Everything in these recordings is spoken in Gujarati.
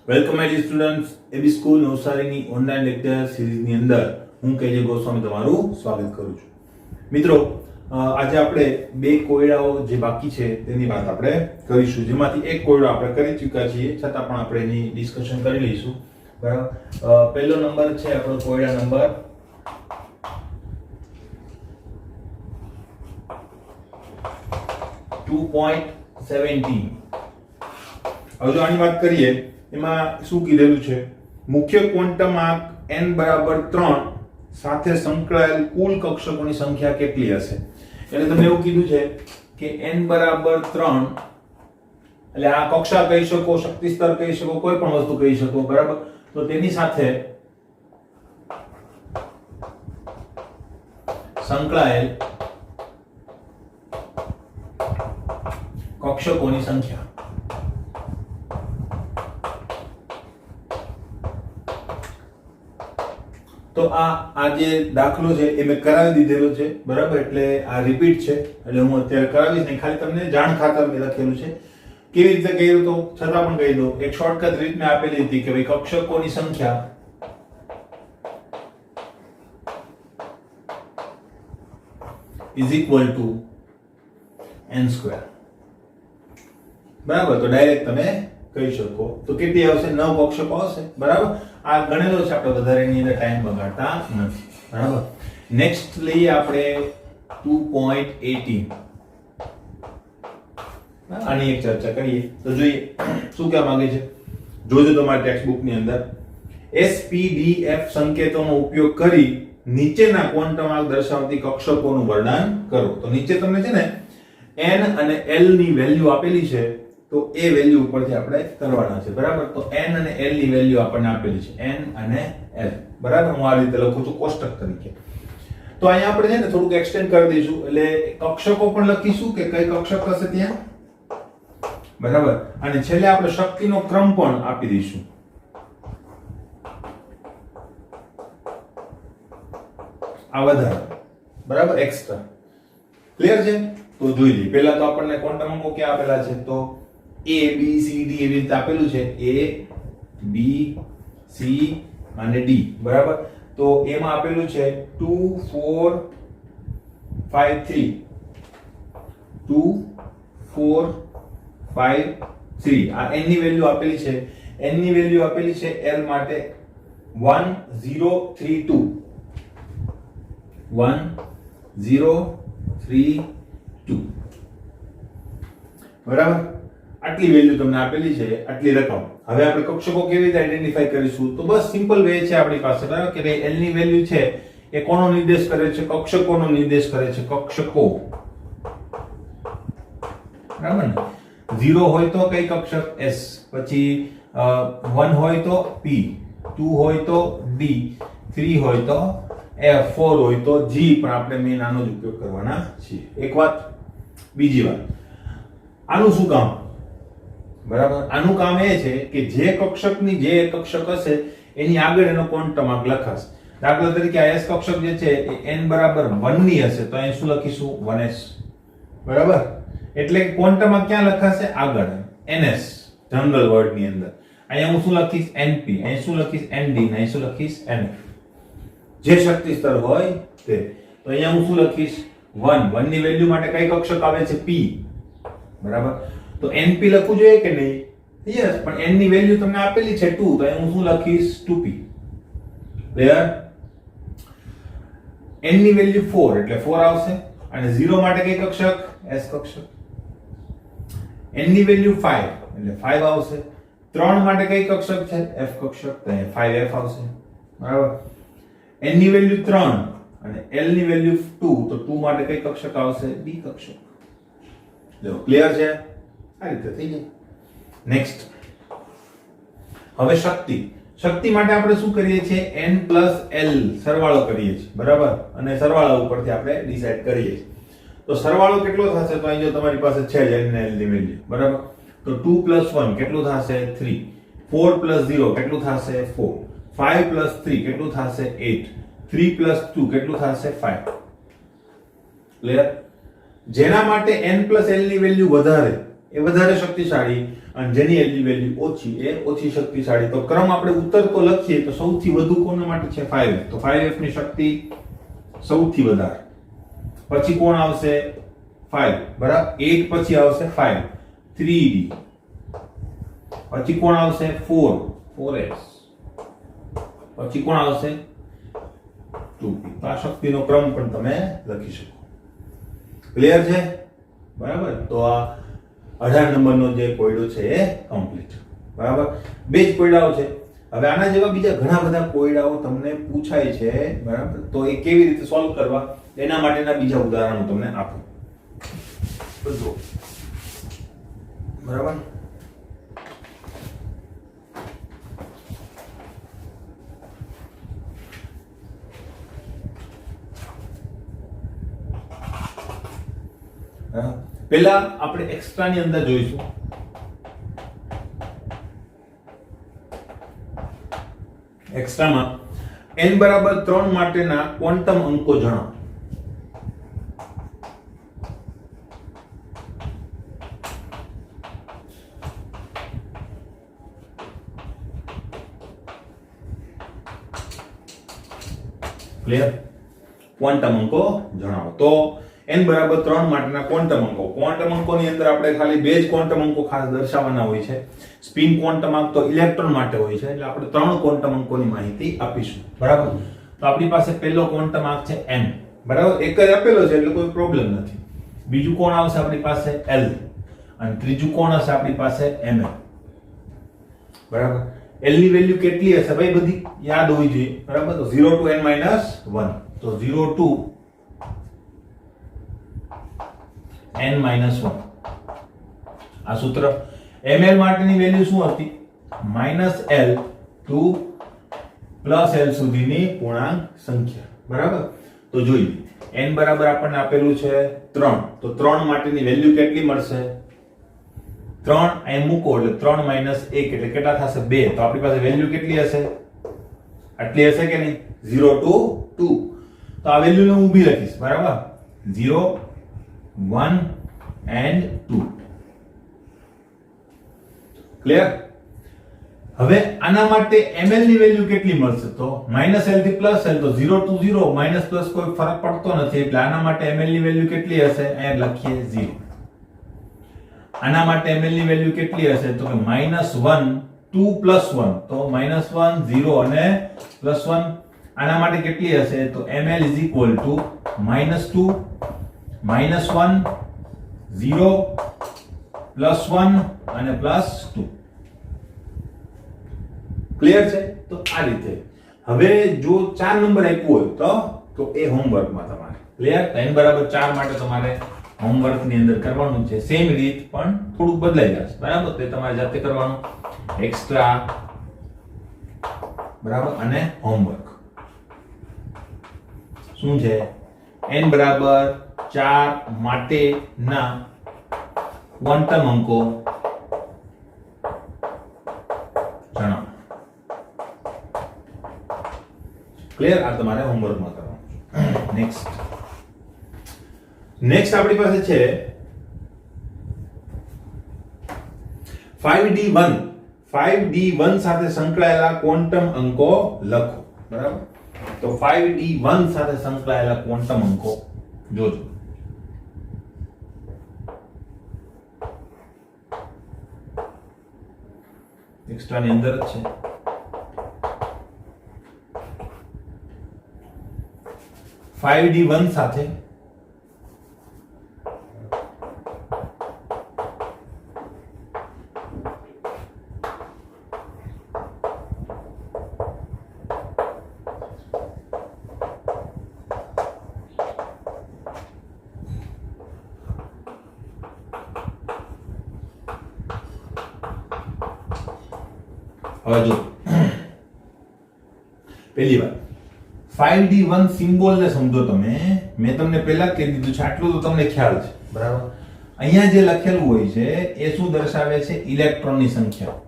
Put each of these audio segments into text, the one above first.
Welcome my students AB school નવસારીની ઓનલાઈન લેક્ચર સિરીઝની અંદર હું કેજે ગોસ્વામી તમારું સ્વાગત કરું છું. મિત્રો આજે આપણે બે કોયડાઓ જે બાકી છે તેની વાત આપણે કરીશું, જેમાંથી એક કોયડો આપણે કરી ચૂક્યા છીએ, છતાં પણ આપણે એની ડિસ્કશન કરી લઈશું. બરાબર. પહેલો નંબર છે આપણો કોયડા નંબર 2.17. હવે જો આની વાત કરીએ એમાં શું કીધેલું છે, મુખ્ય ક્વોન્ટમ આંક n બરાબર 3 સાથે સંકળાયેલ કુલ કક્ષકોની સંખ્યા કેટલી હશે. એટલે તમે એવું કીધું છે કે n બરાબર 3 એટલે આ કક્ષા કહી શકો, શક્તિ સ્તર કહી શકો, કોઈ પણ વસ્તુ કહી શકો. બરાબર. તો તેની સાથે સંકળાયેલ કક્ષકોની સંખ્યા. તો આ જે દાખલો છે એ મેં કરાવી દીધેલો છે. બરાબર. એટલે આ રિપીટ છે, એટલે હું અત્યારે કરાવીશ નહીં, ખાલી તમને જાણ ખાતર મેં લખેલું છે. કેવી રીતે કર્યું તો છતાં પણ કહી દઉં. એક શોર્ટકટ રીત મેં આપેલી હતી કે ભાઈ કક્ષકોની સંખ્યા ઇઝ ઇક્વલ ટુ n². બરાબર. તો ડાયરેક્ટ તમે કહી શકો. તો કેટલી આવશે? 9 કક્ષકો આવશે. બરાબર. આ ગણેલો છે આપણે, વધારે એની અંદર ટાઈમ બગાડતા નથી. બરાબર. નેક્સ્ટ લઈએ આપણે 2.18. આની એક ચર્ચા કરીએ તો જોઈએ શું કહેવા માંગે છે. જોજો તમારી ટેક્સ્ટ બુક ની અંદર SPDF સંકેતોનો ઉપયોગ કરી નીચેના ક્વોન્ટમ આંક દર્શાવતી કક્ષકોનું વર્ણન કરો. તો નીચે તમને છે ને n અને l ની વેલ્યુ આપેલી છે, તો એ વેલ્યુ ઉપરથી આપણે કરવાના છે. બરાબર. તો n અને l ની વેલ્યુ આપણને આપેલી છે, n અને l. બરાબર. હું આ રીતે લખું છું કોષ્ટક તરીકે. તો અહીંયા આપણે છે ને થોડુંક એક્સટેન્ડ કરી દઈશું, એટલે કક્ષકો પણ લખીશું કે કઈ કક્ષક હશે ત્યાં. બરાબર. અને છેલ્લે આપણે શક્તિનો ક્રમ પણ આપી દઈશું. આ વધારે. બરાબર. એક્સ્ટ્રા. ક્લિયર છે? તો જોઈ લઈએ. પહેલા તો આપણને ક્વોન્ટમ અંકો ક્યાં આપેલા છે, તો a b c d એવી રીતે આપેલું છે, a b c અને d. બરાબર. તો એમાં આપેલું છે 2 4 5 3 2 4 5 3. આ n ની વેલ્યુ આપેલી છે. n ની વેલ્યુ આપેલી છે l માટે 1 0 3 2 1 0 3 2. બરાબર. આટલી વેલ્યુ તમને આપેલી છે, આટલી રકમ. હવે આપણે કક્ષકો કેવી રીતે આઈડેન્ટિફાઈ કરીશું? તો બસ સિમ્પલ વે છે આપણી પાસે. બરાબર. કે ભાઈ l ની વેલ્યુ છે એ કોનો નિર્દેશ કરે છે? કક્ષકોનો નિર્દેશ કરે છે. કક્ષકો. બરાબર ને? 0 હોય તો કઈ કક્ષક? s. પછી 1 હોય તો p, 2 હોય તો d, 3 હોય તો f, 4 હોય તો g. પણ આપણે મેં આનો જ ઉપયોગ કરવાના છીએ. એક વાત. બીજી વાત, આનું શું કામ? બરાબર. આનું કામ એ છે કે જે કક્ષકની જે કક્ષક હશે એની આગળ એનો ક્વોન્ટમ આંક લખાશે. દાખલા તરીકે આ s કક્ષક જે છે એ n બરાબર 1 ની હશે, તો અહીં શું લખીશું? 1s. બરાબર. એટલે ક્વોન્ટમ આંક ક્યાં લખાશે? આગળ ns, જનરલ વર્ડ ની અંદર. અહીંયા હું શું લખીશ? np. અહીં શું લખીશ? nd. અહીં શું લખીશ? nf. જે શક્તિ સ્તર હોય તે. તો અહીંયા હું શું લખીશ? 1 ની વેલ્યુ માટે કઈ કક્ષક આવે છે? p. બરાબર. તો np લખવું જોઈએ કે નહીં? યસ. પણ n ની વેલ્યુ તમને આપેલી છે 2, તો અહીં હું શું લખીશ? 2p. ક્લિયર? n ની વેલ્યુ 4 એટલે 4 આવશે. અને 0 માટે કઈ કક્ષક? s કક્ષક. n ની વેલ્યુ 5 એટલે 5 આવશે. 3 માટે કઈ કક્ષક છે? f કક્ષક, તો અહીં 5f આવશે. બરાબર. n ની વેલ્યુ 3 અને l ની વેલ્યુ 2, તો 2 માટે કઈ કક્ષક આવશે? d કક્ષક. જો ક્લિયર છે? આ રીતે થઈ જાય. નેક્સ્ટ. હવે શક્તિ. શક્તિ માટે આપણે શું કરીએ છીએ? n + l સરવાળો કરીએ છીએ. બરાબર. અને સરવાળા ઉપરથી આપણે ડિસાઈડ કરીએ છીએ. તો સરવાળો કેટલો થશે? તો અહીં જો તમારી પાસે છે n અને l ની વેલ્યુ. બરાબર. તો 2 + 1 કેટલું થશે? 3. 4 + 0 કેટલું થશે? 4. 5 + 3 કેટલું થશે? 8. 3 + 2 કેટલું થશે? 5. ક્લિયર? જેના માટે n + l ની વેલ્યુ વધારે એ વધારે શક્તિશાળી અને જેની એલની વેલ્યુ ઓછી એ ઓછી શક્તિશાળી. તો ક્રમ આપણે ઉતરતો લખીએ તો સૌથી વધુ કોના માટે છે 5f. તો 5f ની શક્તિ સૌથી વધારે. પછી કોણ આવશે 5 બરાબર. 8 પછી આવશે 5 3d. પછી કોણ આવશે 4 4s. પછી કોણ આવશે 2p. તો આ શક્તિનો ક્રમ પણ તમે લખી શકો. ક્લિયર છે બરાબર. તો આ 18 નંબરનો જે કોયડો છે એ કમ્પ્લીટ. બરાબર. બે જ કોયડાઓ છે. હવે આના જેવા બીજા ઘણા બધા કોયડાઓ તમને પૂછાય છે બરાબર. તો એ કેવી રીતે સોલ્વ કરવા એના માટેના બીજા ઉદાહરણો તમને આપું. તો જો બરાબર. પહેલા આપણે એક્સ્ટ્રા ની અંદર જોઈશું. એક્સ્ટ્રામાં n બરાબર 3 માટેના ક્વોન્ટમ અંકો જણાવો. ક્લિયર. ક્વોન્ટમ અંકો જણાવો. તો n બરાબર 3 માટેના ક્વોન્ટમ અંકો. ક્વોન્ટમ અંકોની અંદર આપણે ખાલી બે જ ક્વોન્ટમ અંકો ખાસ દર્શાવવાના હોય છે. સ્પિન ક્વોન્ટમ અંક તો ઇલેક્ટ્રોન માટે હોય છે, એટલે આપણે 3 ક્વોન્ટમ અંકોની માહિતી આપીશું. બરાબર. તો આપણી પાસે પહેલો ક્વોન્ટમ અંક છે n. બરાબર. એક જ આપેલો છે એટલે કોઈ પ્રોબ્લેમ નથી. બીજું કોણ આવશે આપણી પાસે l અને ત્રીજું કોણ હશે આપણી પાસે ml. બરાબર. l ની વેલ્યુ કેટલી હશે ભાઈ બધી યાદ હોવી જોઈએ. બરાબર. તો 0 to n - 1. તો 0 to n - 1 આ સૂત્ર. ml માટેની વેલ્યુ શું હતી? -l to +l સુધીની પૂર્ણાંક સંખ્યા. બરાબર. તો જોઈએ n બરાબર આપણને આપેલું છે 3. તો 3 માટેની વેલ્યુ કેટલી મળશે? 3 અહીં મૂકો એટલે 3 - 1 એટલે કેટલા થશે? 2. તો આપણી પાસે વેલ્યુ કેટલી હશે? આટલી હશે કે નહીં? 0 to 2. તો આ વેલ્યુને હું ઊભી રાખીશ. બરાબર. 0 1 and 2. ક્લિયર. હવે આના માટે ml ની વેલ્યુ કેટલી મળશે? તો -l થી +l. તો 0 to 0 માઈનસ પ્લસ કોઈ ફરક પડતો નથી એટલે આના માટે ml ની વેલ્યુ કેટલી હશે? અહીંયા લખીએ 0. આના માટે ml ની વેલ્યુ કેટલી હશે? તો કે -1 2 + 1. તો -1 0 અને +1. આના માટે કેટલી હશે? તો ml = -2 -1 0 +1 અને +2. ક્લિયર છે. તો આ રીતે. હવે જો 4 નંબર આપ્યો હોય તો એ હોમવર્કમાં તમારે. ક્લિયર. તો n બરાબર 4 માટે તમારે હોમવર્ક ની અંદર કરવાનું છે. સેમ રીત પણ થોડું બદલાઈ જશે. બરાબર. તે તમારે જાતે કરવાનું. એક્સ્ટ્રા બરાબર અને હોમવર્ક શું છે? n બરાબર 4 માટેના ક્વોન્ટમ અંકો જણાવો. ક્લિયર. આ તમારે હોમવર્કમાં કરવાનું. નેક્સ્ટ આપણી પાસે છે 5d1. 5d1 સાથે સંકળાયેલા ક્વોન્ટમ અંકો લખો. બરાબર. તો 5d1 સાથે સંકળાયેલા ક્વોન્ટમ અંકો જોજો. એક્સ્ટ્રા ની અંદર જ છે. 5d1 સાથે હવે જો પહેલી વાત 5d1 સિમ્બોલ ને સમજો તમે. મેં તમને પહેલા કહી દીધું છે આટલું તો તમને ખ્યાલ છે. બરાબર. અહીંયા જે લખેલું હોય છે એ શું દર્શાવે છે? ઇલેક્ટ્રોનની સંખ્યા.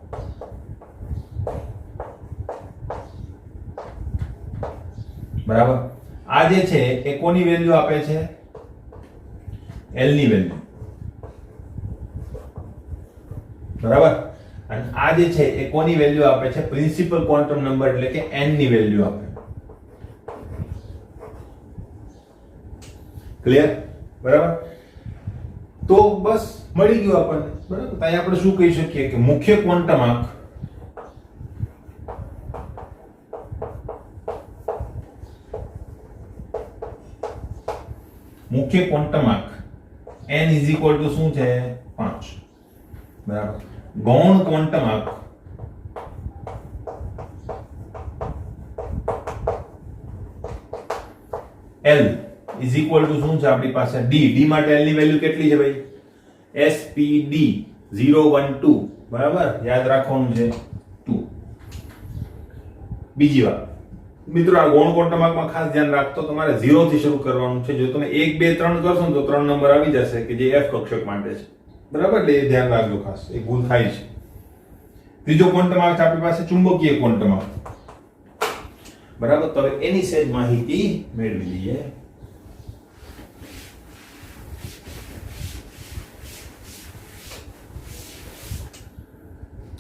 બરાબર. આ જે છે એ કોની વેલ્યુ આપે છે? l ની વેલ્યુ. બરાબર. અને આ જે છે એ કોની વેલ્યુ આપે છે? પ્રિન્સિપલ ક્વોન્ટમ નંબર એટલે કે n ની વેલ્યુ આપે. ક્લિયર? બરાબર. તો બસ મળી ગયું આપણને. બરાબર. તો અહીં આપણે શું કહી શકીએ કે મુખ્ય ક્વોન્ટમ આંક n ઇઝ ઇક્વલ ટુ શું છે? 5. બરાબર. ગૌણ ક્વોન્ટમ આંક l ઇઝ ઇક્વલ ટુ શું છે આપણી પાસે? d. d માટે l ની વેલ્યુ કેટલી છે ભાઈ? spd 0 1 2. બરાબર, યાદ રાખવાનું છે 2. બીજી વાત મિત્રો, આ ગૌણ ક્વોન્ટમ આંકમાં ખાસ ધ્યાન રાખતો તમારે 0 થી શરૂ કરવાનું છે. જો તમે 1 2 3 કરશો ને તો 3 નંબર આવી જશે કે જે f કક્ષક માટે છે. બરાબર, એટલે એ ધ્યાન રાખજો ખાસ, એક ભૂલ થાય છે. ત્રીજો ક્વોન્ટમ આંક છે આપણી પાસે ચુંબકીય ક્વોન્ટમ આંક. બરાબર, તો હવે એની સહેજ માહિતી મેળવી લઈએ.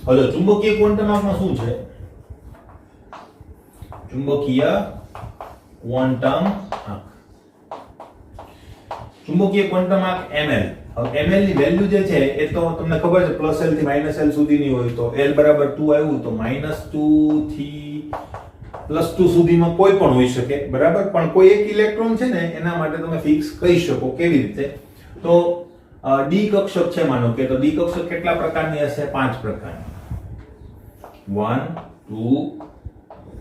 હવે ચુંબકીય ક્વોન્ટમ આંકમાં શું છે? ચુંબકીય ક્વોન્ટમ આંક, ચુંબકીય ક્વોન્ટમ આંક ml. હવે ml ની વેલ્યુ જે છે એ તો તમને ખબર છે +l થી -l સુધીની હોય. તો l બરાબર 2 આવ્યું તો -2 થી +2 સુધીમાં કોઈ પણ હોઈ શકે. બરાબર, પણ કોઈ એક ઇલેક્ટ્રોન છે ને એના માટે તમે ફિક્સ કહી શકો. કેવી રીતે? તો d કક્ષક છે માનો કે, તો d કક્ષક કેટલા પ્રકારની હશે? 5 પ્રકારની. 1 2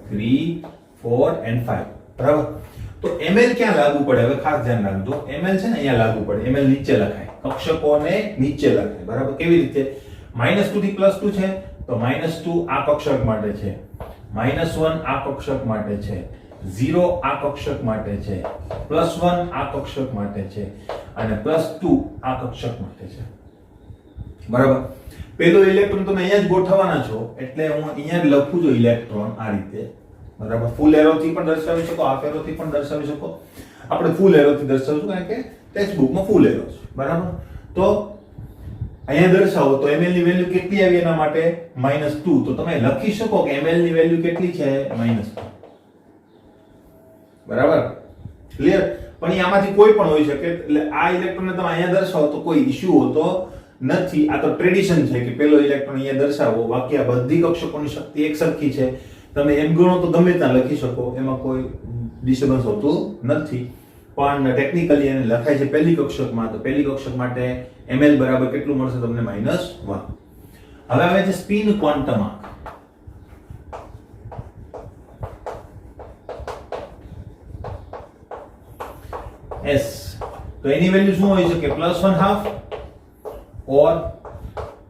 3 4 and 5. બરાબર. તો ml ક્યાં લાગુ પડે? હવે ખાસ ધ્યાન રાખજો. ml છે ને અહીંયા લાગુ પડે. ml નીચે લખાય, કક્ષકોને નીચે લખાય. બરાબર, કેવી રીતે? -2 થી +2 છે તો -2 આ કક્ષક માટે છે, -1 આ કક્ષક માટે છે, 0 આ કક્ષક માટે છે, +1 આ કક્ષક માટે છે અને +2 આ કક્ષક માટે છે. બરાબર. પેલો ઇલેક્ટ્રોન તમે અહીંયા જ ગોઠવવાના છો એટલે હું અહીંયા જ લખું છું ઇલેક્ટ્રોન આ રીતે. બરાબર, ફૂલ એરો થી પણ દર્શાવી શકો, હાફ એરો થી પણ દર્શાવી શકો. આપણે ફૂલ એરો થી દર્શાવશું કારણ કે ટેક્સ્ટ બુકમાં ફૂલ એરો છે. બરાબર, તો અહીંયા દર્શાવો તો ml ની વેલ્યુ કેટલી આવી એના માટે? -2. તો તમે લખી શકો કે ml ની વેલ્યુ કેટલી છે? -2. બરાબર, ક્લિયર? પણ આમાંથી કોઈ પણ હોઈ શકે. એટલે આ ઇલેક્ટ્રોનને તમે અહીંયા દર્શાવો તો કોઈ ઇશ્યુ હોતો નથી. આ તો ટ્રેડિશન છે કે પેલો ઇલેક્ટ્રોન અહીંયા દર્શાવો, બાકી આ બધી કક્ષકોની શક્તિ એક સરખી છે. તમે એમ ગણો તો ગમે ત્યાં લખી શકો, એમાં કોઈ ડિસ્ટર્બન્સ હોતું નથી. પણ ટેકનિકલી એને લખાય છે પહેલી કક્ષકમાં. તો પહેલી કક્ષક માટે ml બરાબર કેટલું મળશે તમને? -1. હવે આવે છે સ્પિન ક્વોન્ટમ આંક. s. તો એની વેલ્યુ શું હોઈ શકે? +1/2 ઓર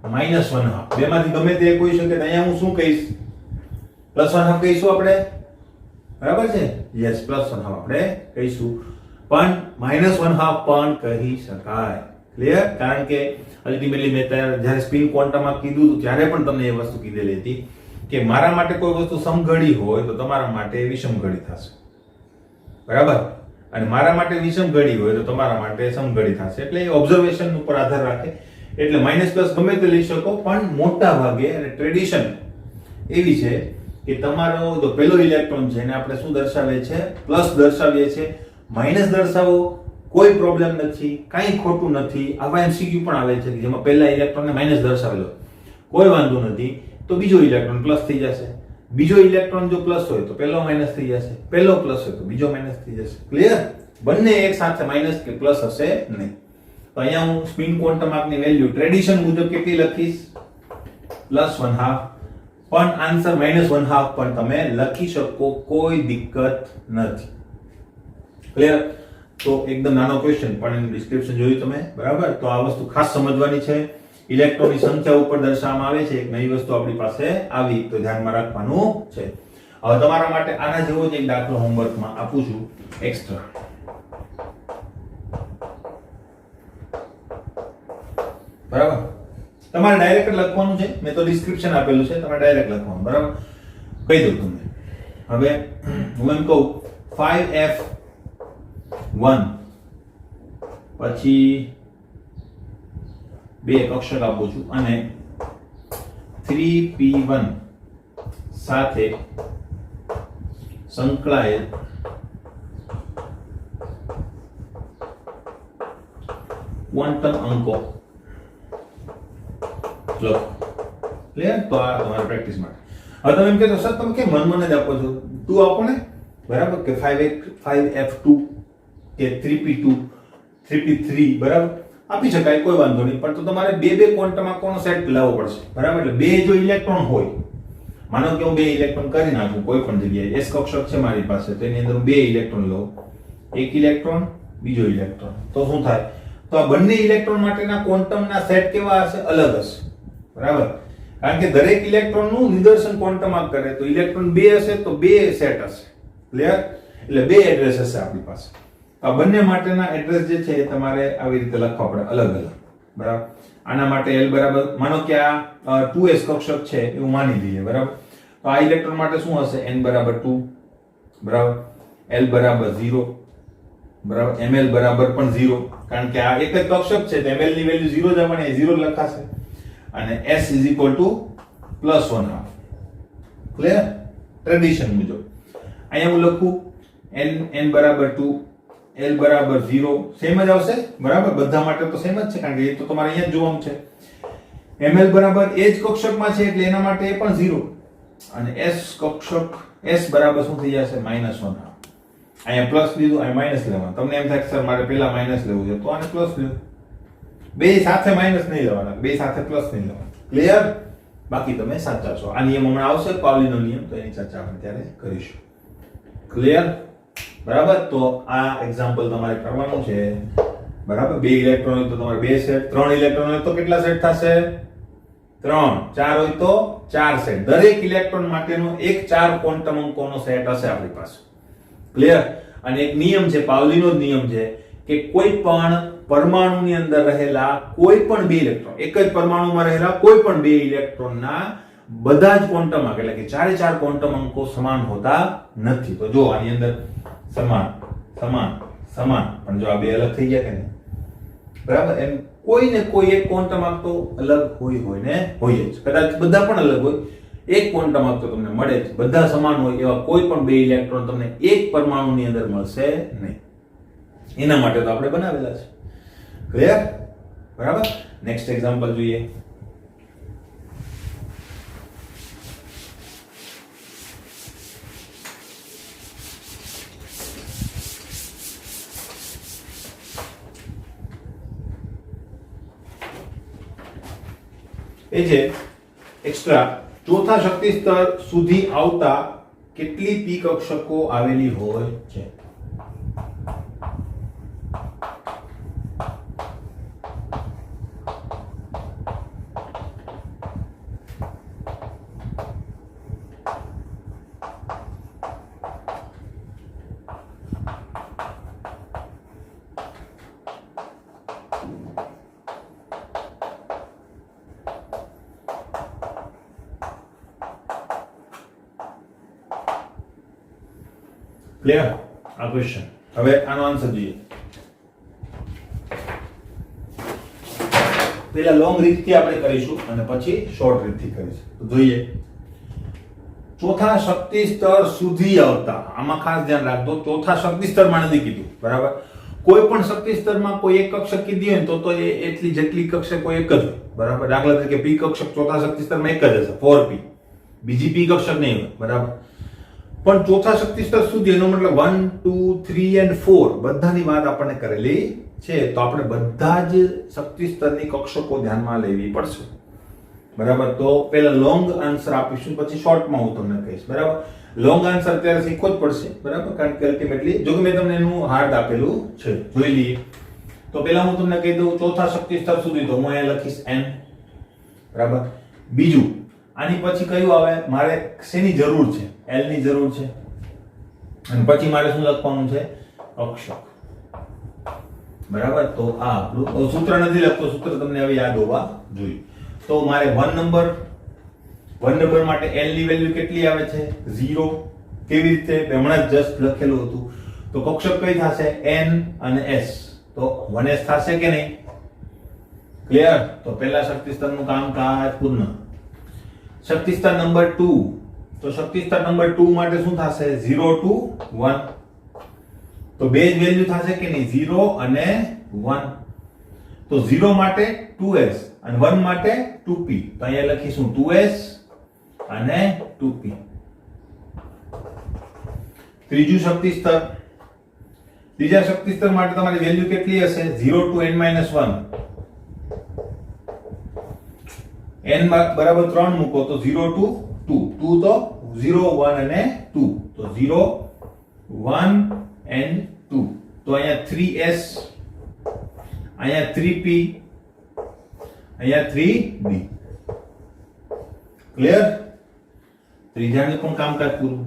-1/2. બેમાંથી ગમે તે એક હોઈ શકે. તો અહીંયા હું શું કહીશ? +1/2 કહીશું આપણે. બરાબર છે? યસ, +1/2 આપણે કહીશું. પણ -1/2 પણ કહી શકાય. ક્લિયર? કારણ કે અલ્ટિમેટલી મેં જ્યારે સ્પિન ક્વોન્ટમ આંક કીધું ત્યારે પણ તમને એ વસ્તુ કીધેલી હતી કે મારા માટે કોઈ વસ્તુ સમઘડી હોય તો તમારા માટે વિષમઘડી થશે. બરાબર, અને મારા માટે વિષમઘડી હોય તો તમારા માટે સમઘડી થશે. એટલે એ ઓબ્ઝર્વેશન ઉપર આધાર રાખે. એટલે માઇનસ પ્લસ ગમે તે લઈ શકો, પણ મોટા ભાગે અને ટ્રેડિશન એવી છે કે તમારો જો પહેલો ઇલેક્ટ્રોન છે એને આપણે શું દર્શાવીએ છે? પ્લસ દર્શાવીએ છે. માઇનસ દર્શાવો, કોઈ પ્રોબ્લેમ નથી, કાંઈ ખોટું નથી. આવા એમસીક્યુ પણ આવે છે કે જેમાં પહેલા ઇલેક્ટ્રોનને માઇનસ દર્શાવેલો, કોઈ વાંધો નથી, તો બીજો ઇલેક્ટ્રોન પ્લસ થઈ જશે. બીજો ઇલેક્ટ્રોન જો પ્લસ હોય તો પહેલો માઇનસ થઈ જશે, પહેલો પ્લસ હોય તો બીજો માઇનસ થઈ જશે. ક્લિયર? બંને એક સાથે માઇનસ કે પ્લસ હશે નહીં. તો અહીંયા હું સ્પિન ક્વોન્ટમ આંકની વેલ્યુ ટ્રેડિશન મુજબ કેટલી લખીશ? +1/2. પણ આન્સર -1/2 પણ તમે લખી શકો, કોઈ દિક્કત નથી. ક્લિયર? તો એકદમ નાનો ક્વેશ્ચન પણ એનું ડિસ્ક્રિપ્શન જોયું તમે. બરાબર, તો આ વસ્તુ ખાસ સમજવાની છે. ઇલેક્ટ્રોનની સંખ્યા ઉપર દર્શાવવામાં આવે છે. એક નવી વસ્તુ આપણી પાસે આવી તો ધ્યાનમાં રાખવાનું છે. હવે તમારા માટે આના જેવો જ એક દાખલો હોમવર્કમાં આપું છું એક્સ્ટ્રા. બરાબર, તમારે ડાયરેક્ટ લખવાનું છે. મેં તો ડિસ્ક્રિપ્શન આપેલું છે, તમારે ડાયરેક્ટ લખવાનું. બરાબર, કહી દઉં તમને. હવે હું એમ કહું 5f1 પછી 2 કક્ષક આપું છું અને 3p1 સાથે સંકળાયેલ ક્વોન્ટમ અંકો લખો. ક્લિયર? તો આ તમારી પ્રેક્ટિસ માટે. હવે તમે એમ કહેશો સર તમે કેમ મન જ આપો છો? 2 આપો ને, બરાબર? કે 5f2 કે 3p2 3p3 બરાબર આપી શકાય, કોઈ વાંધો નહીં. પણ તો તમારે બે ક્વોન્ટમ અંકોનો સેટ લાવવો પડશે, બરાબર? એટલે બે જો ઇલેક્ટ્રોન હોય, માનો કે હું બે ઇલેક્ટ્રોન કરી નાખું કોઈ પણ જગ્યાએ, s કક્ષક છે મારી પાસે, તો એની અંદર હું બે ઇલેક્ટ્રોન લઉં, એક ઇલેક્ટ્રોન બીજો ઇલેક્ટ્રોન, તો શું થાય? તો આ બંને ઇલેક્ટ્રોન માટેના ક્વોન્ટમના સેટ કેવા હશે? અલગ હશે, બરાબર? કારણ કે દરેક ઇલેક્ટ્રોનનું નિદર્શન ક્વોન્ટમ અંક કરે, તો ઇલેક્ટ્રોન બે હશે તો બે સેટ હશે. ક્લિયર? એટલે બે એડ્રેસ હશે આપણી પાસે. આ બંને માટેના એડ્રેસ જે છે એ તમારે આવી રીતે લખવા પડે, અલગ અલગ, બરાબર? આના માટે l બરાબર, માનો કે આ 2s કક્ષક છે એવું માની લઈએ, બરાબર? તો આ ઇલેક્ટ્રોન માટે શું હશે? n બરાબર 2, બરાબર? l બરાબર 0, બરાબર? ml બરાબર પણ 0, કારણ કે આ એક જ કક્ષક છે તો ml ની વેલ્યુ 0 જ આવવાની, 0 લખાશે. અને s +1/2. ક્લિયર? ટ્રેડિશન મુજબ અહીંયા હું લખું n બરાબર 2, l બરાબર 0, સેમ જ આવશે, બરાબર? બધા માટે તો સેમ જ છે, કારણ કે એ તો તમારે અહીંયા જ જોવાનું છે. ml બરાબર એ જ કક્ષકમાં છે એટલે એના માટે એ પણ 0. અને s કક્ષક s બરાબર શું થઈ જશે? -1. અહીંયા પ્લસ લીધું, અહીંયા માઈનસ લેવાનું. તમને એમ થાય કે સર મારે પહેલા માઈનસ લેવું છે, તો આને પ્લસ લ્યો. બે સાથે માઈનસ નહીં લેવાના, બે સાથે પ્લસ નહીં લેવાના. ક્લિયર? બાકી તમે સાચા છો. આ નિયમ હમણાં આવશે, પાવલીનો નિયમ, તો એની ચર્ચા આપણે ત્યારે કરીશું. ક્લિયર? બરાબર? તો આ એક્ઝામ્પલ તમારે કરવાનું છે, બરાબર? બે ઇલેક્ટ્રોન હોય તો તમારે બે સેટ, ત્રણ ઇલેક્ટ્રોન હોય તો કેટલા સેટ થશે? 3, 4 હોય તો 4 સેટ. દરેક ઇલેક્ટ્રોન માટેનો એક 4 ક્વોન્ટમ અંકોનો સેટ હશે આપણી પાસે. ક્લિયર? અને એક નિયમ છે, પાવલીનો જ નિયમ છે કે કોઈ પણ પરમાણુની અંદર રહેલા કોઈ પણ બે ઇલેક્ટ્રોન, એક જ પરમાણુમાં રહેલા કોઈ પણ બે ઇલેક્ટ્રોનના બધા જ ક્વોન્ટમ અંક, એટલે કે ચારે ચાર ક્વોન્ટમ અંકો સમાન હોતા નથી. તો જો આની અંદર સમાન સમાન સમાન, પણ જો આ બે અલગ થઈ ગયા કે નહીં, બરાબર? એમ કોઈ ને કોઈ એક ક્વોન્ટમ અંક તો અલગ હોય ને હોય જ. કદાચ બધા પણ અલગ હોય, એક ક્વોન્ટમ અંક તો તમને મળે જ. બધા સમાન હોય એવા કોઈ પણ બે ઇલેક્ટ્રોન તમને એક પરમાણુની અંદર મળશે નહીં. એના માટે તો આપણે બનાવેલા છે. ક્લિયર? બરાબર? નેક્સ્ટ એક્ઝામ્પલ જોઈએ. એ જે એક્સ્ટ્રા ચોથા શક્તિ સ્તર સુધી આવતા કેટલી p કક્ષકો આવેલી હોય છે? ક્લિયર? આ ક્વેશ્ચન. હવે આનો આન્સર જોઈએ. પહેલા લોંગ રીતથી આપણે કરીશું અને પછી શોર્ટ રીતથી કરીશું. તો જોઈએ. ચોથા શક્તિ સ્તર સુધી આવતા, આમાં ખાસ ધ્યાન રાખજો, ચોથા શક્તિ સ્તરમાં નથી કીધું, બરાબર? કોઈ પણ શક્તિ સ્તરમાં કોઈ એક કક્ષક કીધી હોય તો એ એટલી જેટલી કક્ષકો એક જ હોય, બરાબર? દાખલા તરીકે p કક્ષક ચોથા શક્તિ સ્તરમાં એક જ હશે, 4p. બીજી p કક્ષક નહીં હોય, બરાબર? પણ ચોથા શક્તિ સ્તર સુધી, એનો મતલબ 1, 2, 3 and 4 બધાની વાત આપણને કરેલી છે. તો આપણે બધા જ શક્તિ સ્તરની કક્ષકો ધ્યાનમાં લેવી પડશે, બરાબર? તો પહેલા લોંગ આન્સર આપીશું, પછી શોર્ટમાં હું તમને કહીશ, બરાબર? લોંગ આન્સર ત્યારે શીખવો જ પડશે, બરાબર? કારણ કે અલ્ટિમેટલી જો કે મેં તમને એનું હાર્ડ આપેલું છે, જોઈ લઈએ. તો પહેલા હું તમને કહી દઉં ચોથા શક્તિ સ્તર સુધી, તો હું અહીંયા લખીશ n, બરાબર? બીજું આની પછી કયું આવે? મારે શેની જરૂર છે? l ની જરૂર છે. અને પછી મારે શું લખવાનું છે? કક્ષક, બરાબર? તો આ આપણું સૂત્ર નથી લખતો, સૂત્ર તમને હવે યાદ હોવા જોઈએ. તો મારે 1 નંબર માટે l ની વેલ્યુ કેટલી આવે છે? 0. કેવી રીતે? હમણાં જ જસ્ટ લખેલું હતું. તો કક્ષક કઈ થશે? n અને s. તો 1s થશે કે નહીં? ક્લિયર? તો પહેલા શક્તિ સ્તરનું કામકાજ પૂર્ણ. શક્તિ સ્તર નંબર 2, તો શક્તિ સ્તર નંબર 2 માટે શું થશે? 0 to 1. તો બે જ વેલ્યુ થશે કે નહીં? 0 અને 1. તો 0 માટે 2s અને 1 માટે 2p. તો અહીંયા લખીશું 2s અને 2p. ત્રીજું શક્તિ સ્તર, ત્રીજા શક્તિ સ્તર માટે તમારી વેલ્યુ કેટલી હશે? 0 to n - 1. n બરાબર 3 મૂકો તો 0 to 2. 2 તો 0 1 અને 2. તો 0 1 and 2. તો અહીંયા 3s, અહીંયા 3p, અહીંયા 3b. ક્લિયર? ત્રીજાનું પણ કામકાજ પૂરું.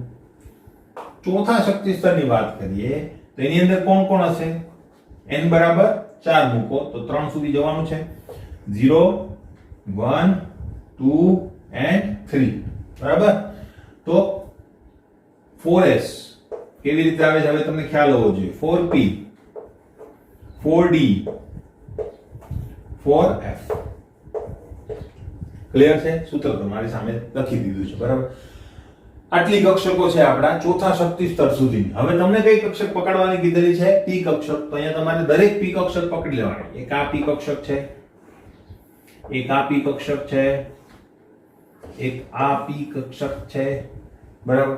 ચોથા શક્તિ સ્તરની વાત કરીએ તો એની અંદર કોણ કોણ હશે? n બરાબર 4 મૂકો તો 3 સુધી જવાનું છે. 0 1 2 and 3. બરાબર? તો 4s કેવી રીતે આવે છે હવે તમને ખ્યાલ હોવો જોઈએ. 4p 4d 4f. ક્લિયર છે? સૂત્ર તમારી સામે લખી દીધું છે. બરાબર? આટલી કક્ષકો છે આપણા ચોથા શક્તિ સ્તર સુધી. હવે તમને કઈ કક્ષક પકડવાની કીધેલી છે? p કક્ષક. તો અહીંયા તમારે દરેક p કક્ષક પકડી લેવાની. એક આ p કક્ષક છે, એક આ p કક્ષક છે, એક આ p કક્ષક છે. બરાબર?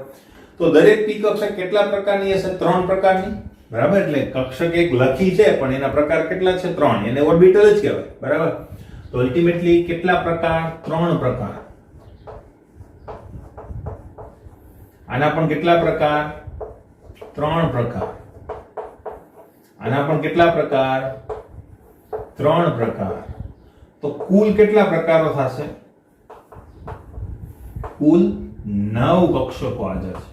તો દરેક p કક્ષક કેટલા પ્રકારની હશે? 3 પ્રકારની. બરાબર? એટલે કક્ષક એક લખી છે પણ એના પ્રકાર કેટલા છે? 3. એને ઓર્બિટલ જ કહેવાય. બરાબર? તો અલ્ટિમેટલી કેટલા પ્રકાર? 3 પ્રકાર. આના પણ કેટલા પ્રકાર? 3 પ્રકાર. આના પણ કેટલા પ્રકાર? 3 પ્રકાર. તો કુલ કેટલા પ્રકારો થશે? કુલ 9 કક્ષકો હાજર છે.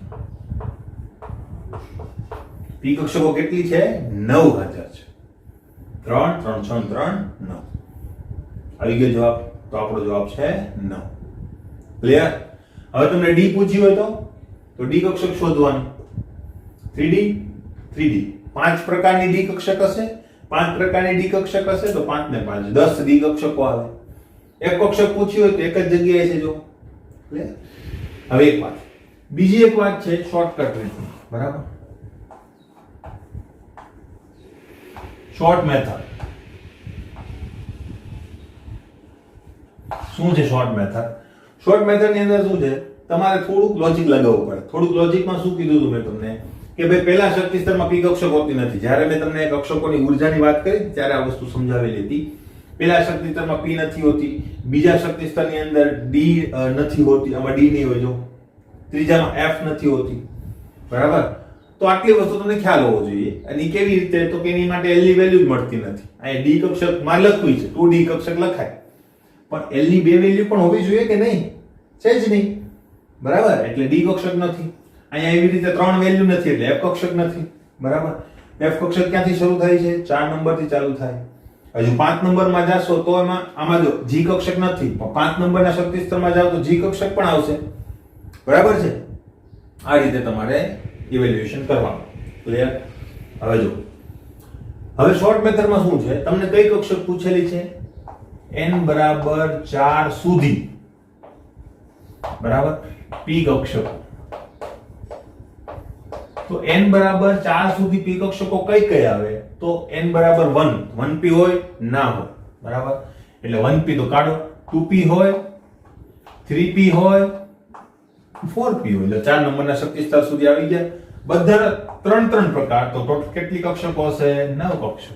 p કક્ષકો કેટલી છે? 9 હાજર છે. 3 3 6 3 9. આવી ગયો જવાબ. તો આપણો જવાબ છે 9. ક્લિયર? હવે તમને d પૂછ્યું હોય તો d કક્ષક શોધવાનું. 3d 3d 5 પ્રકારની d કક્ષક હશે. 5 પ્રકારની d કક્ષક હશે તો 5 ને 5 10 d કક્ષકો આવે. એક કક્ષક પૂછ્યું હોય તો એક જ જગ્યાએ છે જો. ક્લિયર? હવે એક વાત, બીજી એક વાત છે શોર્ટકટ રીત. બરાબર? Short method. શું છે શોર્ટ મેથડ? શોર્ટ મેથડ ની અંદર શું છે? તમારે થોડુંક લોજિક લગાવવું પડે. થોડુંક લોજિકમાં શું કીધું હતું મેં તમને કે ભાઈ પહેલા શક્તિ સ્તરમાં p કક્ષક હોતી નથી. જ્યારે મેં તમને કક્ષકોની ઊર્જાની વાત કરી ત્યારે આ વસ્તુ સમજાવેલી હતી. પહેલા શક્તિ સ્તરમાં p નથી હોતી, બીજા શક્તિ સ્તરની અંદર d નથી હોતી, આમાં d નહીં હોય જો, ત્રીજામાં f નથી હોતી. બરાબર? તો આટલી વસ્તુ તમને ખ્યાલ હોવો જોઈએ. અને કેવી રીતે? તો કે એની માટે l ની વેલ્યુ જ મળતી નથી. અહીં d કક્ષક માં લખવી છે 2d કક્ષક લખાય, પણ l ની બે વેલ્યુ પણ હોવી જોઈએ કે નહીં? છે જ નહીં. બરાબર? એટલે d કક્ષક નથી. અહીંયા એવી રીતે 3 વેલ્યુ નથી એટલે f કક્ષક નથી. બરાબર? f કક્ષક ક્યાંથી શરૂ થાય છે? 4 નંબરથી ચાલુ થાય. હજુ 5 નંબરમાં જાશો તો આમાં જો g કક્ષક નથી, પણ 5 નંબરના શક્તિ સ્તરમાં જાવ તો g કક્ષક પણ આવશે. બરાબર છે? આ રીતે તમારે ઇવેલ્યુએશન કરવાનું. ક્લિયર? હવે જો, હવે શોર્ટ મેથડમાં શું છે? તમને કઈ કક્ષક પૂછેલી છે? n બરાબર 4 સુધી. બરાબર? p કક્ષકો. તો n બરાબર 4 સુધી p કક્ષકો કઈ કઈ આવે? તો n બરાબર 1 1p હોય ના હોય. બરાબર? એટલે 1p તો કાઢો, 2p હોય, 3p હોય, 4p હોય. એટલે 4 નંબરના શક્તિ સ્તર સુધી આવી ગયા. બધા 3 પ્રકાર. તો ટોટલ કેટલી કક્ષકો હશે? 9 કક્ષકો.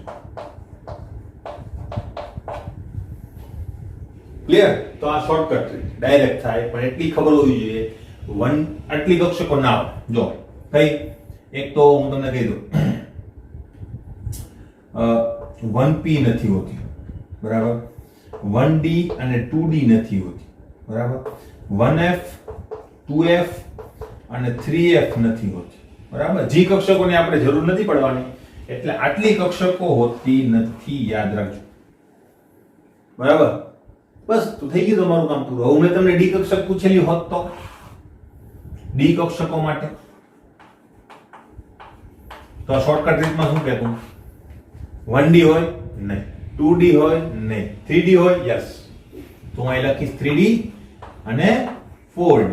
ક્લિયર? તો આ શોર્ટકટ ડાયરેક્ટ થાય, પણ એટલી ખબર હોવી જોઈએ આટલી કક્ષકો ના આવે. જો કઈ, એક તો હું તમને કહી દઉં, 1p નથી હોતી. બરાબર? 1d અને 2d નથી હોતી. બરાબર? 1f 2f અને 3f નથી હોતી. બરાબર? g કક્ષકોની આપણે જરૂર નથી પડવાની, એટલે આટલી કક્ષકો હોતી નથી. યાદ રાખજો. બરાબર? બસ તો થઈ ગયું તમારું કામ પૂરું. હવે મેં તમને d કક્ષક પૂછેલી હોત તો d કક્ષકો માટે તો આ શોર્ટકટ રીતમાં શું કહેતું? 1d હોય નહીં, 2d હોય નહીં, 3d હોય યસ. તો હું અહીં લખીશ 3d અને 4d.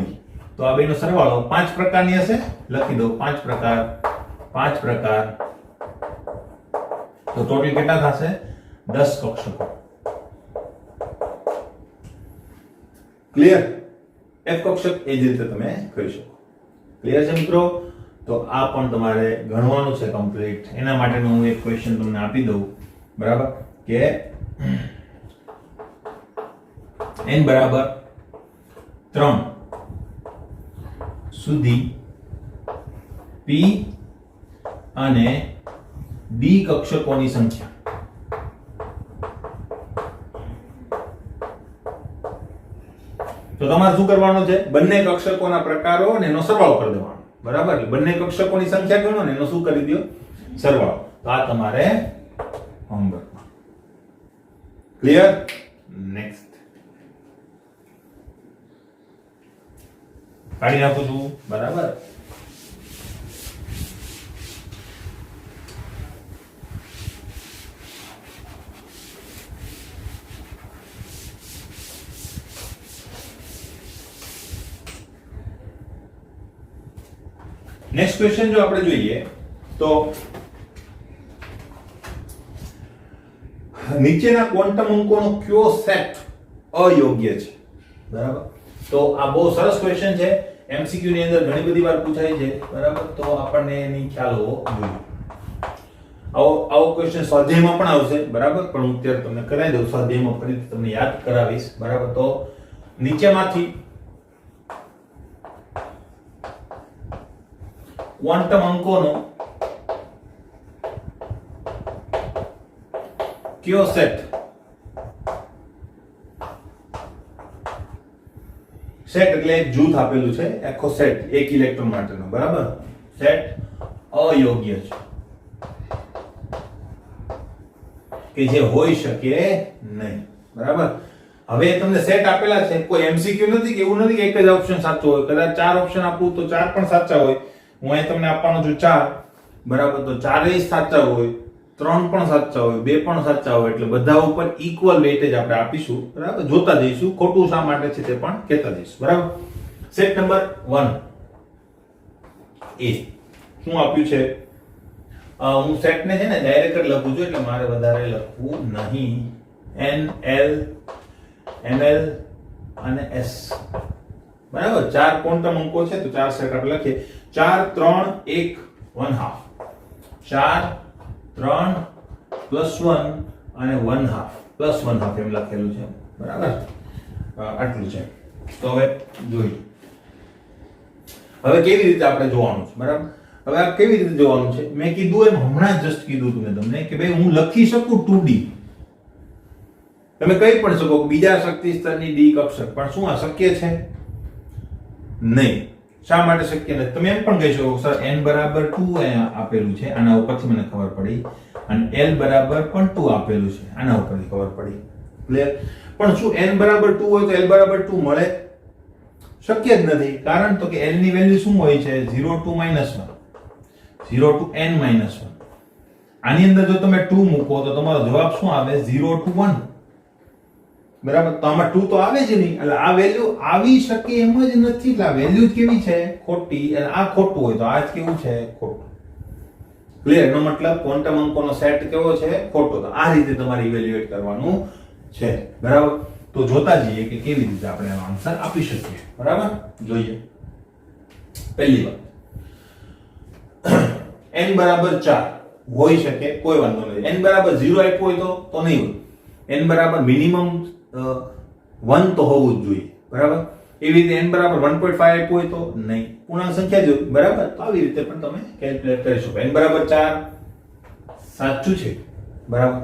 તો આ બેનો સરવાળો 5 પ્રકારની હશે, લખી દો 5 પ્રકાર. તો ટોટલ કેટલા થશે? 10 કક્ષકો. ક્લિયર? f કક્ષક એ જ રીતે તમે કરી શકો. ક્લિયર છે મિત્રો? તો આ પણ તમારે ગણવાનું છે કમ્પ્લીટ. એના માટેનો હું એક ક્વેશ્ચન તમને આપી દઉં, બરાબર, કે n બરાબર 3 સુધી p અને d કક્ષકોની સંખ્યા. તો તમારે શું કરવાનું છે? બંને કક્ષકોના પ્રકારો અને એનો સરવાળો કરી દેવાનો, બરાબર? બંને કક્ષકોની સંખ્યા ગણો ને એનો શું કરી દો? સરવાળો. તો આ તમારે હોમવર્કમાં. ક્લિયર? નેક્સ્ટ કાઢી નાખું છું, બરાબર? નેક્સ્ટ ક્વેશ્ચન જો આપણે જોઈએ તો નીચેના ક્વોન્ટમ અંકોનો કયો સેટ અયોગ્ય છે, બરાબર? તો આ બહુ સરસ ક્વેશ્ચન છે, એમસીક્યુ ની અંદર ઘણી બધી વાર પૂછાય છે, બરાબર? તો આપણને એની ખ્યાલ હોવો જોઈએ. આવો ક્વેશ્ચન સ્વાધ્યાયમાં પણ આવશે, બરાબર? પણ હું અત્યારે તમને કરાવી દઉં, સ્વાધ્યાયમાં ફરીથી તમને યાદ કરાવીશ, બરાબર? તો નીચેમાંથી ક્વોન્ટમ અંકોનો કયો સેટ એટલે એક જૂથ આપેલું છે, આખો સેટ એક ઇલેક્ટ્રોન માટેનો, બરાબર? સેટ અયોગ્ય છે કે જે હોઈ શકે નહીં, બરાબર? હવે તમને સેટ આપેલા છે, કોઈ એમસીક્યુ નથી કે એવું નથી કે એક જ ઓપ્શન સાચો હોય. કદાચ 4 ઓપ્શન આપું તો 4 પણ સાચા હોય. હું અહીં તમને આપવાનો છું 4, બરાબર? તો 4 સાચા હોય, 3 પણ સાચા હોય, 2 પણ સાચા હોય, એટલે બધા ઉપર ઇક્વલ વેઇટેજ આપણે આપીશું, બરાબર? જોતા જઈશું, ખોટું શા માટે છે તે પણ કહેતા જઈશું, બરાબર? સેટ નંબર 1 એ શું આપ્યું છે? હું સેટને છે ને ડાયરેક્ટ જ લખું છું, એટલે મારે વધારે લખવું નહીં. n l ml અને s, બરાબર? 4 ક્વોન્ટમ અંકો છે, તો 4 સેટ આપણે લખીએ. 4 3 1 1/2, 4 3 +1 અને 1/2 +1/2 એમ લખેલું છે, બરાબર? આટલું છે. તો હવે જોઈએ હવે કેવી રીતે આપણે જોવાનું છે, બરાબર? હવે આ કેવી રીતે જોવાનું છે? મેં કીધું એમ હમણાં જસ્ટ કીધું તમને કે ભાઈ હું લખી શકું 2D, તમે કહી પણ શકો બીજા શક્તિ સ્તરની ડી કક્ષક, પણ શું આ શક્ય છે? નહીં. શા માટે શક્ય નથી? તમે એમ પણ કહી શકો સર n બરાબર 2 અહીંયા આપેલું છે, આના ઉપરથી મને ખબર પડી, અને l બરાબર પણ 2 આપેલું છે, આના ઉપરથી ખબર પડી. ક્લિયર? પણ શું n બરાબર 2 હોય તો l બરાબર 2 મળે? શક્ય જ નથી. કારણ તો કે l ની વેલ્યુ શું હોય છે? 0 to -1, 0 to n - 1. આની અંદર જો તમે 2 મૂકો તો તમારો જવાબ શું આવે? 0 to 1, બરાબર? તો આમાં 2 તો આવે જ નહીં, એટલે આ વેલ્યુ આવી શકે એમ જ નથી. એટલે આ વેલ્યુ કેવી છે? ખોટી. અને આ ખોટું હોય તો આ જ કેવું છે? ખોટું. ક્લિયર? નો મતલબ ક્વોન્ટમ અંકોનો સેટ કેવો છે? ખોટો. તો આ રીતે તમારે ઇવેલ્યુએટ કરવાનું છે, બરાબર? તો જોતા જઈએ કે કેવી રીતે આપણે આનો આન્સર આપી શકીએ, બરાબર? જોઈએ. પહેલી વાત, n બરાબર 4 હોઈ શકે, કોઈ વાંધો નથી. n બરાબર 0 આપ્યું હોય તો નહીં હોય. n બરાબર મિનિમમ 1 તો હોવું જ જોઈએ, બરાબર? એવી રીતે n બરાબર 1.5 આપ્યું હોય તો નહીં. પૂર્ણાંક સંખ્યા જો, બરાબર? તો આવી રીતે પણ તમે કેલ્ક્યુલેટ કરી શકો. n બરાબર 4 સાચું છે, બરાબર?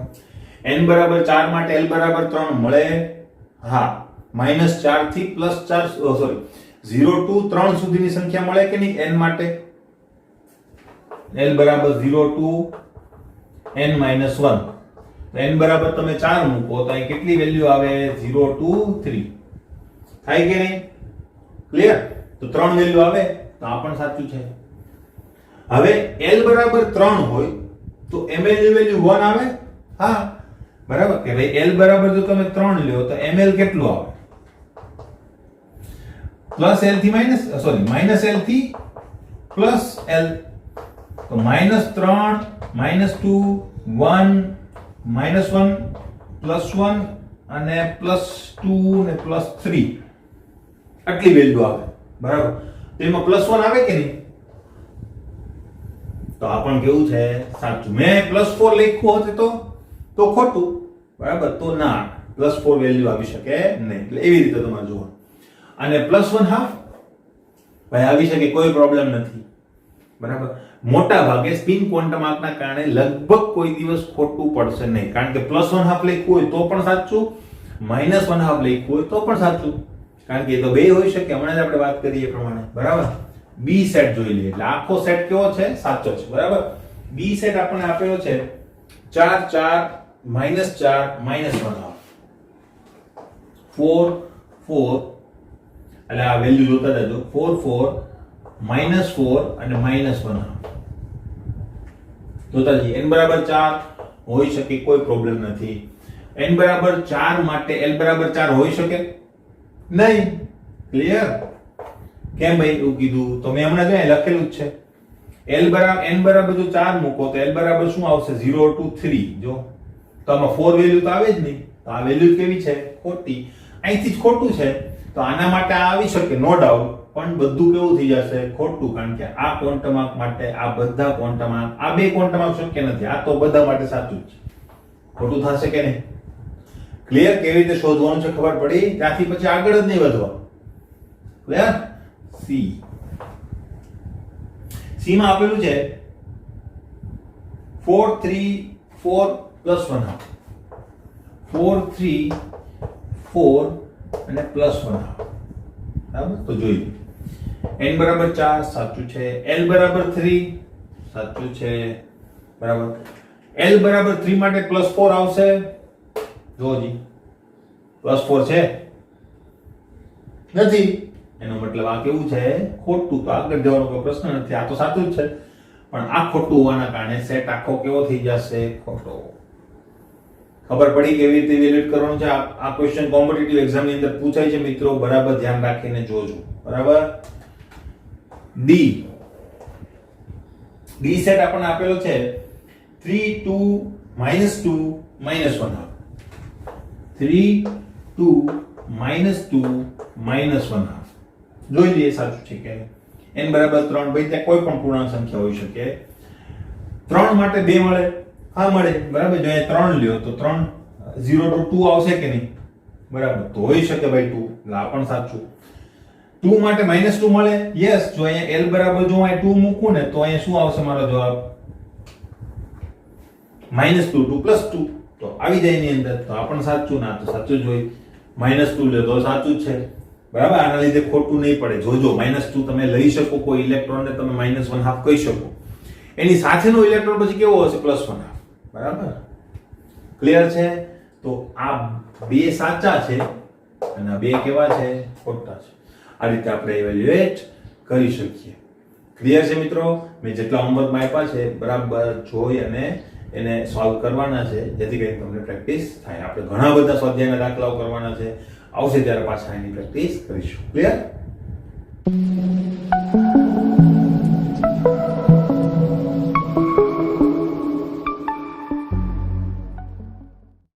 n બરાબર 4 માટે l બરાબર 3 મળે? હા. -4 થી +4 સોરી 0 to 3 સુધીની સંખ્યા મળે કે નહીં n માટે? l બરાબર 0 to n - 1. n બરાબર તમે 4 મૂકો તો અહીં કેટલી વેલ્યુ આવે? 0 to 3. થાય કે નહીં? ક્લિયર? તો 3 વેલ્યુ આવે તો આ પણ સાચું છે. હવે l બરાબર 3 હોય તો ml ની વેલ્યુ 1 આવે? હા, બરાબર? કે ભાઈ l બરાબર જો તમે 3 લ્યો તો ml કેટલું આવે? પ્લસ એલ થી માઇનસ માઇનસ એલ થી પ્લસ એલ, તો -3 -2 1 -1 +1 અને +2 ને +3 આટલી વેલ્યુ આવે બરાબર. તો એમાં +1 આવે કે નહીં? તો આ પણ કેવું છે? સાચું. મેં +4 લખ્યું હોત તો ખોટું બરાબર. તો ના, +4 વેલ્યુ આવી શકે નહીં. એટલે એવી રીતે તમારે જોવાનું. અને +1/2 ભાઈ આવી શકે, કોઈ પ્રોબ્લેમ નથી બરાબર. મોટા ભાગે સ્પિન ક્વોન્ટમ આંકના કારણે લગભગ કોઈ દિવસ ખોટું પડશે નહીં, કારણ કે +1/2 લખ્યું હોય તો પણ સાચું, -1/2 લખ્યું હોય તો પણ સાચું, કારણ કે એ તો બે હોઈ શકે. હમણાં જ આપણે વાત કરી એ પ્રમાણે બરાબર. બી સેટ જોઈ લઈએ એટલે આખો સેટ કેવો છે? સાચો છે બરાબર. બી સેટ આપણને આપેલો છે 4 4 -4 -1/2 4 4, એટલે આ વેલ્યુ જોતા જજો. 4 4 -4 અને -1/2 જોતા જઈએ. n બરાબર 4 હોઈ શકે, કોઈ પ્રોબ્લેમ નથી. n બરાબર 4 માટે l બરાબર 4 હોઈ શકે નહીં. ક્લિયર? કેમ ભાઈ એવું કીધું? તો મેં હમણાં જો લખેલું જ છે. n બરાબર જો 4 મૂકો તો l બરાબર શું આવશે? 0 to 3. જો તો આમાં 4 વેલ્યુ તો આવે જ નહીં. તો આ વેલ્યુ કેવી છે? ખોટી. અહીંથી જ ખોટું છે. તો આના માટે આ આવી શકે નો ડાઉટ, પણ બધું કેવું થઈ જશે? ખોટું. કારણ કે આ ક્વોન્ટમ આંક માટે આ બધા ક્વોન્ટમ આંક, આ બે ક્વોન્ટમ આંક શક્ય નથી. આ તો બધા માટે સાચું જ છે. ખોટું થશે કે નહીં? ક્લિયર? કેવી રીતે શોધવાનું છે ખબર પડી? ત્યાંથી પછી આગળ જ નહીં વધવાનું. ક્લિયર? સી માં આપેલું છે 4 3 4 +1/2 4 3 4 અને +1/2 બરાબર. તો જોઈ n બરાબર 4 સાચું છે, l બરાબર 3 સાચું છે બરાબર. l બરાબર 3 માટે +4 આવશે. જોજી +4 છે નથી, એનો મતલબ આ કેવું છે? ખોટું. તો આગળ જવાનો કોઈ પ્રશ્ન નથી. આ તો સાચું જ છે, પણ આ ખોટું હોવાના કારણે સેટ આખો કેવો થઈ જશે? ખોટો. ખબર પડી કેવી રીતે ઇવેલ્યુએટ કરવાનું છે? આ ક્વેશ્ચન કોમ્પિટિટિવ એક્ઝામ ની અંદર પૂછાય છે મિત્રો, બરાબર ધ્યાન રાખીને જોજો બરાબર. ડી સેટ આપણને આપેલો છે 3 2 -2 -1/2 3 2 -2 -1/2. જોઈ લઈએ સાચું છે કે n બરાબર 3. ભાઈ ત્યાં કોઈ પણ પૂર્ણાંક સંખ્યા હોઈ શકે. 3 માટે 2 મળે? હા મળે બરાબર. જો અહીંયા 3 લ્યો તો 3 0 to 2 આવશે કે નહીં? બરાબર. તો હોઈ શકે ભાઈ 2, એટલે આ પણ સાચું. 2 માટે -2 મળે? યસ. જો અહીંયા l બરાબર જો અહીંયા 2 મૂકું ને તો અહીંયા શું આવશે મારો જવાબ? -2 to +2. તો આવી જાય એની અંદર. તો આ પણ સાચું. ના તો સાચું જ હોય. -2 લે તો સાચું જ છે બરાબર. આના લીધે ખોટું નહીં પડે. જોજો -2 તમે લઈ શકો, કોઈ ઇલેક્ટ્રોનને તમે -1/2 કહી શકો. એની સાથેનો ઇલેક્ટ્રોન પછી કેવો હશે? +1/2 બરાબર. ક્લિયર છે? તો આ બે સાચા છે અને આ બે કેવા છે? ખોટા છે. આ રીતે આપણે ઇવેલ્યુએટ કરી શકીએ. ક્લિયર છે મિત્રો? મેં જેટલા હોમવર્કમાં આપ્યા છે બરાબર જોઈ અને એને સોલ્વ કરવાના છે, જેથી કરીને તમને પ્રેક્ટિસ થાય. આપણે ઘણા બધા સ્વાધ્યાયના દાખલાઓ કરવાના છે. આવશે ત્યારે પાછા એની પ્રેક્ટિસ કરીશું. ક્લિયર?